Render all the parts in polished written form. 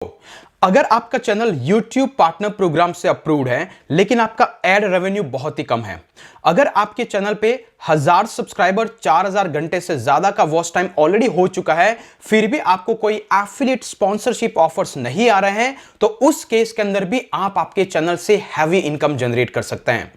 अगर आपका channel YouTube partner programme से अप्रूव्ड है लेकिन आपका एड रेवेन्यू बहुत ही कम है, अगर आपके चैनल पे 1000 सब्सक्राइबर 4000 घंटे से ज्यादा का वॉच टाइम ऑलरेडी हो चुका है, फिर भी आपको कोई एफिलिएट स्पॉन्सरशिप ऑफर्स नहीं आ रहे हैं, तो उस केस के अंदर भी आप आपके चैनल से हैवी इनकम जनरेट कर सकते हैं।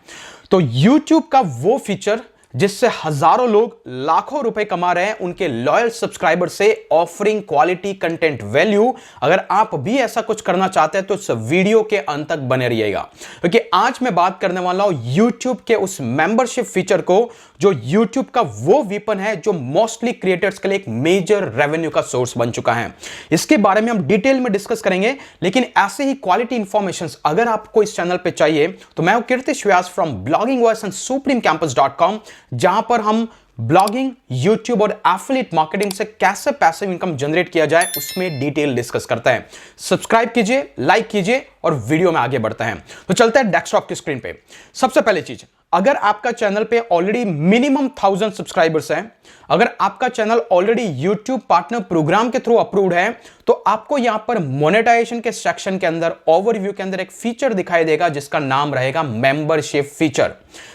तो YouTube का वो फीचर जिससे हजारों लोग लाखों रुपए कमा रहे हैं उनके लॉयल सब्सक्राइबर से, ऑफरिंग क्वालिटी कंटेंट वैल्यू। अगर आप भी ऐसा कुछ करना चाहते हैं तो इस वीडियो के अंत तक बने रहिएगा, क्योंकि आज मैं बात करने वाला हूं YouTube के उस मेंबरशिप फीचर को जो YouTube का वो वेपन है जो मोस्टली क्रिएटर्स के लिए एक मेजर रेवेन्यू का सोर्स बन चुका है। इसके बारे में हम डिटेल में डिस्कस करेंगे, लेकिन ऐसे ही क्वालिटी इंफॉर्मेशन अगर आपको इस चैनल पे चाहिए तो मैं हूं Kirtish Vyas from blogging voice and supremcampus.com, जहां पर हम ब्लॉगिंग, यूट्यूब और एफिलिएट मार्केटिंग से कैसे पैसिव इनकम जनरेट किया जाए उसमें डिटेल डिस्कस करते हैं। सब्सक्राइब कीजिए, लाइक कीजिए और वीडियो में आगे बढ़ते हैं। तो चलते हैं डेस्कटॉप की स्क्रीन पे। सबसे पहली चीज, अगर आपका चैनल पे ऑलरेडी मिनिमम 1000 सब्सक्राइबर्स हैं, अगर आपका channel already YouTube partner program के थ्रू अप्रूव्ड है, तो आपको यहां पर मोनेटाइजेशन के सेक्शन के अंदर ओवरव्यू के अंदर एक फीचर दिखाई देगा जिसका नाम रहेगा मेंबरशिप फीचर।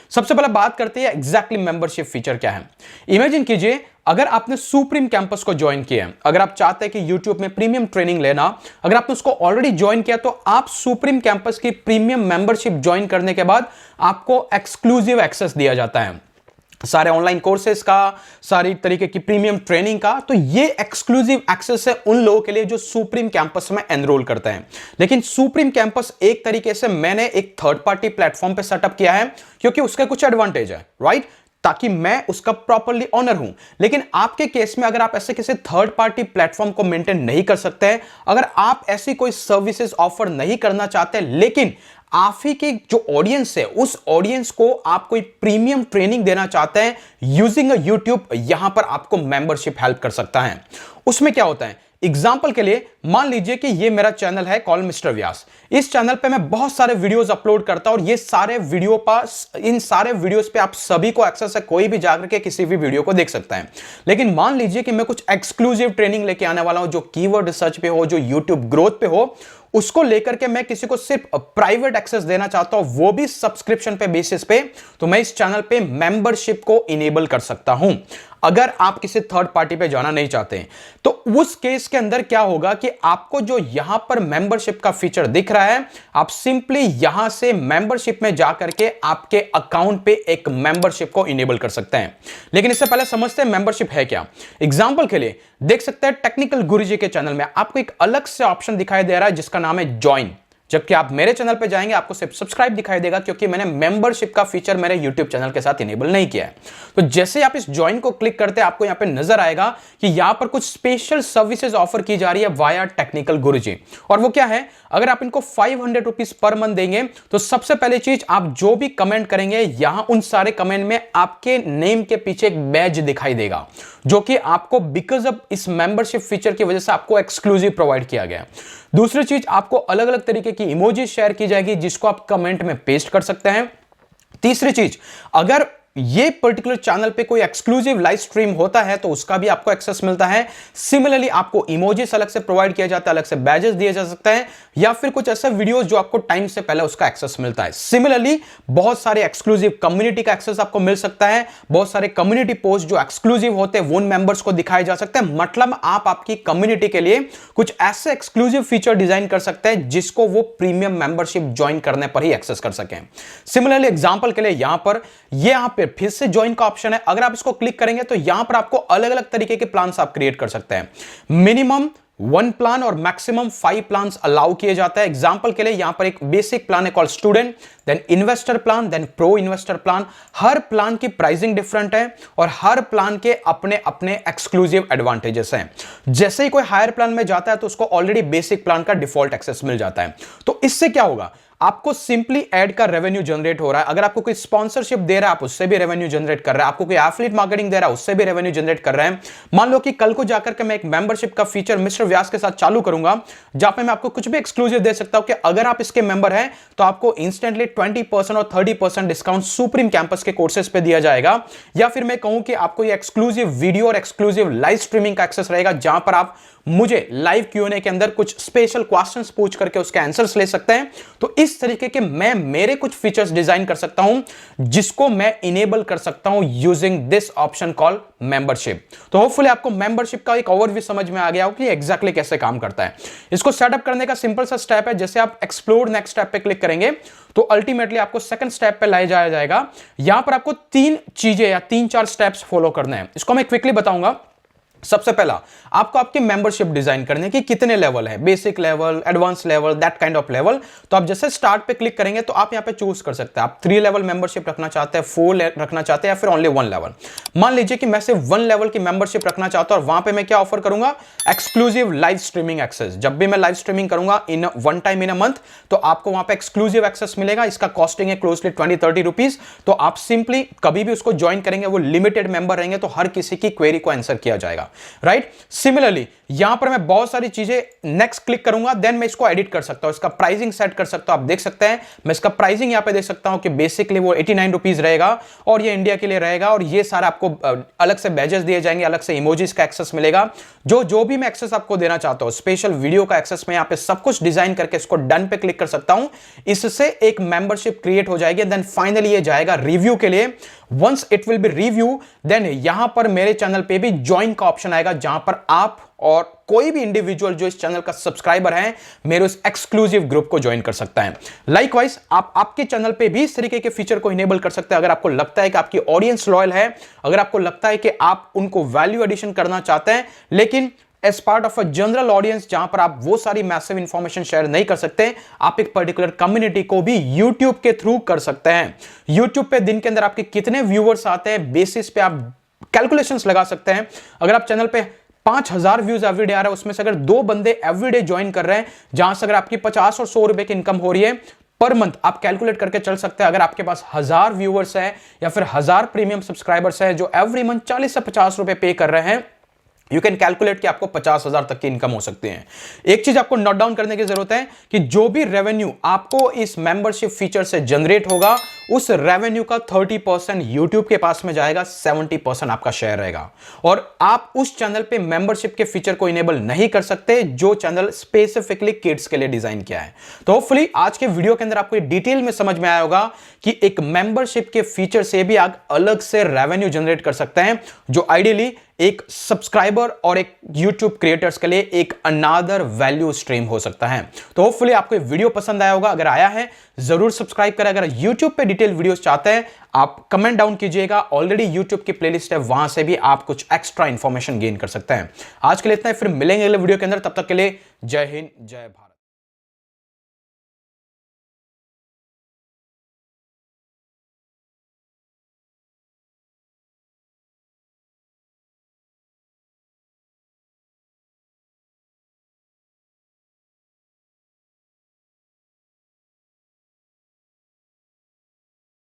सबसे पहले बात करते हैं एग्जैक्टली मेंबरशिप फीचर क्या है। इमेजिन कीजिए अगर आपने सुप्रीम कैंपस को ज्वाइन किया है, अगर आप चाहते हैं कि YouTube में प्रीमियम ट्रेनिंग लेना, अगर आपने उसको ऑलरेडी ज्वाइन किया तो आप सुप्रीम कैंपस की प्रीमियम मेंबरशिप ज्वाइन करने के बाद आपको एक्सक्लूसिव एक्सेस दिया जाता है सारे ऑनलाइन कोर्सेज का, सारी तरीके की प्रीमियम ट्रेनिंग का। तो ये एक्सक्लूसिव एक्सेस है उन लोगों के लिए जो सुप्रीम कैंपस में एनरोल करते हैं। लेकिन सुप्रीम कैंपस एक तरीके से मैंने एक थर्ड पार्टी प्लेटफॉर्म पे सेटअप किया है क्योंकि उसके कुछ एडवांटेज है, राइट, ताकि मैं उसका प्रॉपर्ली ऑनर हूं। लेकिन आपके केस में अगर आप ऐसे किसी थर्ड पार्टी प्लेटफॉर्म को मेंटेन नहीं कर सकते हैं, अगर आप ऐसी कोई सर्विसेज ऑफर नहीं करना चाहते, लेकिन आप ही की जो ऑडियंस है उस ऑडियंस को आप कोई प्रीमियम ट्रेनिंग देना चाहते हैं यूजिंग यूट्यूब, यहां पर आपको मेंबरशिप हेल्प कर सकता है। उसमें क्या होता है, एग्जाम्पल के लिए मान लीजिए कि ये मेरा चैनल है कॉल मिस्टर व्यास। इस चैनल पे मैं बहुत सारे वीडियोस अपलोड करता हूं और ये सारे वीडियो पास, इन सारे वीडियोस पे आप सभी को एक्सेस है, कोई भी जाकर के किसी भी वीडियो को देख सकता है। लेकिन मान लीजिए कि मैं कुछ एक्सक्लूसिव ट्रेनिंग लेके आने वाला हूं जो कीवर्ड रिसर्च पे हो, जो यूट्यूब ग्रोथ पे हो, उसको लेकर के मैं किसी को सिर्फ प्राइवेट एक्सेस देना चाहता हूं, वो भी सब्सक्रिप्शन पे बेसिस पे, तो मैं इस चैनल पे मेंबरशिप को इनेबल कर सकता हूं। अगर आप किसी थर्ड पार्टी पे जाना नहीं चाहते हैं तो उस केस के अंदर क्या होगा कि आपको जो यहां पर मेंबरशिप का फीचर दिख रहा है, आप सिंपली यहां से मेंबरशिप में जाकर के आपके अकाउंट पे एक मेंबरशिप को इनेबल कर सकते हैं। लेकिन इससे पहले समझते हैं मेंबरशिप है क्या। एग्जांपल के लिए देख सकते हैं टेक्निकल गुरुजी के चैनल में आपको एक अलग से ऑप्शन दिखाई दे रहा है जिसका नाम है ज्वाइन। जबकि आप मेरे चैनल पे जाएंगे आपको सिर्फ सब्सक्राइब दिखाई देगा, क्योंकि मैंने मेंबरशिप का फीचर मेरे YouTube चैनल के साथ इनेबल नहीं किया है। तो जैसे आप इस ज्वाइन को क्लिक करते हैं आपको यहां पे नजर आएगा कि यहां पर कुछ स्पेशल सर्विसेज ऑफर की जा रही है वाया टेक्निकल गुरुजी। और वो क्या है, अगर आप इनको 500 रुपीज पर मंथ देंगे तो सबसे पहली चीज, आप जो भी कमेंट करेंगे यहां उन सारे कमेंट में आपके नेम के पीछे एक बैज दिखाई देगा, जो कि आपको बिकॉज ऑफ इस मेंबरशिप फीचर की वजह से आपको एक्सक्लूसिव प्रोवाइड किया गया। दूसरी चीज, आपको अलग अलग तरीके की इमोजी शेयर की जाएगी जिसको आप कमेंट में पेस्ट कर सकते हैं। तीसरी चीज, अगर ये पर्टिकुलर चैनल पे कोई एक्सक्लूसिव लाइव स्ट्रीम होता है तो उसका भी आपको एक्सेस मिलता है। सिमिलरली आपको इमोजीज अलग से प्रोवाइड किया जाता है, अलग से बैजेस दिए जा सकते हैं, या फिर कुछ ऐसे वीडियोस जो आपको टाइम से पहले उसका एक्सेस मिलता है। सिमिलरली बहुत सारे एक्सक्लूसिव कम्युनिटी का एक्सेस आपको मिल सकता है, बहुत सारे कम्युनिटी पोस्ट जो एक्सक्लूसिव होते हैं वो उन मेंबर्स को दिखाए जा सकते हैं। मतलब आप आपकी कम्युनिटी के लिए कुछ ऐसे एक्सक्लूसिव फीचर डिजाइन कर सकते हैं जिसको वो प्रीमियम मेंबरशिप ज्वाइन करने पर ही एक्सेस कर सकें। सिमिलरली एग्जांपल के लिए यहां पे फिर से ज्वाइन का ऑप्शन है, अगर आप इसको क्लिक करेंगे तो यहां पर आपको अलग अलग तरीके के प्लान्स आप क्रिएट कर सकते हैं। मिनिमम 1 प्लान और मैक्सिमम 5 प्लान्स अलाउ किए जाता है। एग्जांपल के लिए यहां पर एक बेसिक प्लान है called student, then investor plan, then pro investor plan. हर प्लान की प्राइसिंग डिफरेंट है और हर प्लान के अपने अपने एक्सक्लूसिव एडवांटेजेस हैं। जैसे ही कोई हायर प्लान में जाता है तो उसको ऑलरेडी बेसिक प्लान का डिफॉल्ट एक्सेस मिल जाता है। तो इससे क्या होगा, आपको सिंपली एड का रेवेन्यू जनरेट हो रहा है। अगर आपको कोई स्पॉन्सरशिप दे रहा है आप उससे भी रेवेन्यू जनरेट कर रहे हैं, आपको कोई एफिलिएट मार्केटिंग दे रहा है उससे भी रेवेन्यू जनरेट कर रहे हैं। मान लो कि कल को जाकर के मैं एक मेंबरशिप का फीचर मिस्टर व्यास के साथ चालू करूंगा जहां पे मैं आपको कुछ भी एक्सक्लूसिव दे सकता हूं कि अगर आप इसके मेंबर हैं तो आपको इंस्टेंटली 20% और 30% डिस्काउंट सुप्रीम कैंपस के कोर्सेज पे दिया जाएगा। या फिर मैं कहूं कि आपको ये एक्सक्लूसिव वीडियो और एक्सक्लूसिव लाइव स्ट्रीमिंग का एक्सेस रहेगा जहां पर आप मुझे लाइव Q&A के अंदर कुछ स्पेशल क्वेश्चंस पूछ करके उसके आंसर्स ले सकते हैं। तो इस तरीके के मैं मेरे कुछ फीचर्स डिजाइन कर सकता हूं जिसको मैं इनेबल कर सकता हूं using this option call membership. तो होपफुली आपको मेंबरशिप का एक ओवरव्यू समझ में आ गया हो कि एग्जैक्टली कैसे काम करता है। इसको सेटअप करने का सिंपल सा स्टेप है, जैसे आप एक्सप्लोर नेक्स्ट स्टेप पे क्लिक करेंगे तो अल्टीमेटली आपको सेकंड स्टेप पे लाया जाएगा। यहां पर आपको 3 चीजें या 3-4 स्टेप्स फॉलो करने हैं। इसको मैं क्विकली बताऊंगा। सबसे पहला, आपको आपकी मेंबरशिप डिजाइन करने की कितने लेवल है, basic level, advance level, that kind of level. तो आप जैसे स्टार्ट पे क्लिक करेंगे तो आप यहां पे चूज कर सकते हैं, आप 3 लेवल मेंबरशिप रखना चाहते हैं, 4 रखना चाहते हैं या फिर ओनली 1 लेवल। मान लीजिए कि मैं सिर्फ 1 लेवल की मेंबरशिप रखना चाहता हूं और वहां पे मैं क्या ऑफर करूंगा, एक्सक्लूसिव लाइव स्ट्रीमिंग एक्सेस। जब भी मैं लाइव स्ट्रीमिंग करूंगा in one time in a month तो आपको वहां पे एक्सक्लूसिव एक्सेस मिलेगा। इसका कॉस्टिंग है क्लोजली 20-30 रुपीज। तो आप सिंपली कभी भी उसको ज्वाइन करेंगे, वो लिमिटेड मेंबर रहेंगे तो हर किसी की क्वेरी को आंसर किया जाएगा, राइट। सिमिलरली यहां पर मैं बहुत सारी चीजें नेक्स्ट क्लिक करूंगा, देन मैं इसको एडिट कर सकता हूं, इसका प्राइसिंग सेट कर सकता हूं। आप देख सकते हैं मैं इसका प्राइसिंग यहां पे देख सकता हूं कि बेसिकली वो 89 रुपीज रहेगा और ये इंडिया के लिए रहेगा। और ये सारा आपको अलग से बैजेस दिए जाएंगे, अलग से इमोजीज का एक्सेस मिलेगा। जो भी मैं एक्सेस आपको देना चाहता हूं, स्पेशल वीडियो का एक्सेस मैं यहां पे सब कुछ डिजाइन करके इसको डन पे क्लिक कर सकता हूं। इससे एक मेंबरशिप क्रिएट हो जाएगी। देन फाइनली ये जाएगा रिव्यू के लिए। Once it will be review then यहां पर मेरे चैनल पे भी ज्वाइन का ऑप्शन आएगा, जहां पर आप और कोई भी इंडिविजुअल जो इस चैनल का सब्सक्राइबर है मेरे उस एक्सक्लूसिव ग्रुप को ज्वाइन कर सकता है। लाइकवाइज आप आपके चैनल पे भी इस तरीके के फीचर को इनेबल कर सकते हैं। अगर आपको लगता है कि आपकी ऑडियंस लॉयल है, अगर आपको लगता है कि आप उनको वैल्यू एडिशन करना चाहते हैं, लेकिन as part of a general audience जहां पर आप वो सारी मैसिव इंफॉर्मेशन शेयर नहीं कर सकते, आप एक पर्टिकुलर कम्युनिटी को भी यूट्यूब के थ्रू कर सकते हैं। यूट्यूब पे दिन के अंदर आपके कितने व्यूअर्स आते हैं, बेसिस पे आप कैलकुलेशंस लगा सकते हैं। अगर आप चैनल पे 5000 व्यूज एवरीडे आ रहा है, उसमें से अगर 2 बंदे एवरीडे ज्वाइन कर रहे हैं, जहां से अगर आपकी 50 और 100 रुपए की इनकम हो रही है पर मंथ, आप कैलकुलेट करके चल सकते हैं। अगर आपके पास 1000 व्यूअर्स है या फिर 1000 प्रीमियम सब्सक्राइबर्स है जो एवरी मंथ 40 से 50 रुपए पे कर रहे हैं, यू कैन कैलकुलेट कि आपको 50,000 तक की इनकम हो सकती है। एक चीज आपको नोट डाउन करने की जरूरत है कि जो भी रेवेन्यू आपको इस मेंबरशिप फीचर से जनरेट होगा, उस रेवेन्यू का 30% यूट्यूब के पास में जाएगा, 70% आपका शेयर रहेगा। और आप उस चैनल पे मेंबरशिप के फीचर को इनेबल नहीं कर सकते जो चैनल स्पेसिफिकली किड्स के लिए डिजाइन किया है। तो होपफुली आज के वीडियो के अंदर आपको डिटेल में समझ में आया होगा कि एक मेंबरशिप के फीचर से भी आप अलग से रेवेन्यू जनरेट कर सकते हैं, जो आइडियली एक सब्सक्राइबर और एक YouTube क्रिएटर्स के लिए एक अनदर वैल्यू स्ट्रीम हो सकता है। तो होपफुली आपको ये वीडियो पसंद आया होगा। अगर आया है जरूर सब्सक्राइब करें। अगर YouTube पे डिटेल वीडियोस चाहते हैं आप कमेंट डाउन कीजिएगा, ऑलरेडी YouTube की प्लेलिस्ट है, वहां से भी आप कुछ एक्स्ट्रा इंफॉर्मेशन गेन कर सकते हैं। आज के लिए इतना ही, फिर मिलेंगे अगले वीडियो के अंदर। तब तक के लिए जय हिंद, जय भारत।